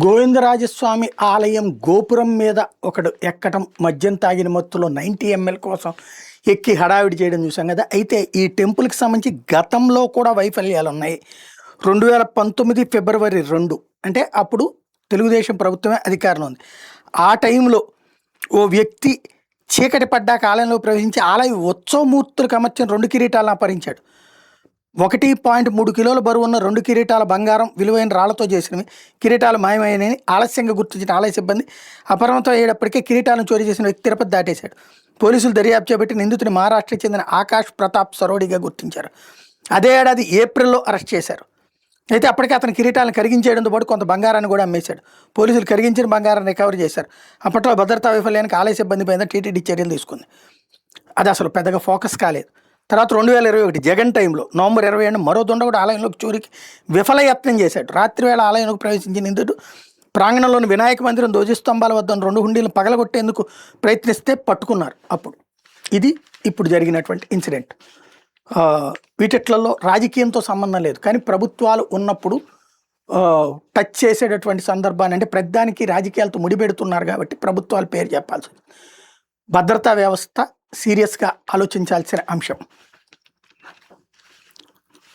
గోవిందరాజస్వామి ఆలయం గోపురం మీద ఒకడు ఎక్కటం, మద్యం తాగిన మత్తులో 90 ml కోసం ఎక్కి హడావిడి చేయడం చూసాం కదా. అయితే ఈ టెంపుల్కి సంబంధించి గతంలో కూడా వైఫల్యాలు ఉన్నాయి. 2019 ఫిబ్రవరి 2 అంటే అప్పుడు తెలుగుదేశం ప్రభుత్వమే అధికారంలో ఉంది. ఆ టైంలో ఓ వ్యక్తి చీకటి పడ్డాక ఆలయంలో ప్రవేశించి ఆలయ ఉత్సవమూర్తులకు అమర్చిన 2 కిరీటాలను అపహరించాడు. 1.3 కిలోల బరువున్న 2 కిరీటాల బంగారం విలువైన రాళ్లతో చేసినవి. కిరీటాలు మాయమైనని ఆలస్యంగా గుర్తించిన ఆలయ సిబ్బంది అపహరణతో అయ్యేటప్పటికే కిరీటాలను చోరీ చేసిన వ్యక్తి తిరుపతి దాటేశాడు. పోలీసులు దర్యాప్తు చేపట్టి నిందితుని మహారాష్ట్రకి చెందిన ఆకాష్ ప్రతాప్ సరోడిగా గుర్తించారు. అదే ఏడాది ఏప్రిల్లో అరెస్ట్ చేశారు. అయితే అప్పటికే అతని కిరీటాలను కరిగించేయడంతో పాటు కొంత బంగారాన్ని కూడా అమ్మేశాడు. పోలీసులు కరిగించిన బంగారాన్ని రికవరీ చేశారు. అప్పట్లో భద్రతా వైఫల్యానికి ఆలయ సిబ్బంది పైన టీటీడీ చర్యలు తీసుకుంది. అది అసలు పెద్దగా ఫోకస్ కాలేదు. తర్వాత 2021 జగన్ టైంలో నవంబర్ 27 మరో దుండగుడు ఆలయంలోకి చోరీకి విఫలయత్నం చేశాడు. రాత్రివేళ ఆలయంలోకి ప్రవేశించిన నిందితుడు ప్రాంగణంలోని వినాయక మందిరం ధ్వజస్తంభాల వద్ద 2 హుండీలను పగలగొట్టేందుకు ప్రయత్నిస్తే పట్టుకున్నారు. అప్పుడు ఇది ఇప్పుడు జరిగినటువంటి ఇన్సిడెంట్. వీటిట్లలో రాజకీయంతో సంబంధం లేదు, కానీ ప్రభుత్వాలు ఉన్నప్పుడు టచ్ చేసేటటువంటి సందర్భాన్ని, అంటే ప్రతిదానికి రాజకీయాలతో ముడిపెడుతున్నారు కాబట్టి ప్రభుత్వాల పేరు చెప్పాల్సి. భద్రతా వ్యవస్థ సీరియస్గా ఆలోచించాల్సిన అంశం.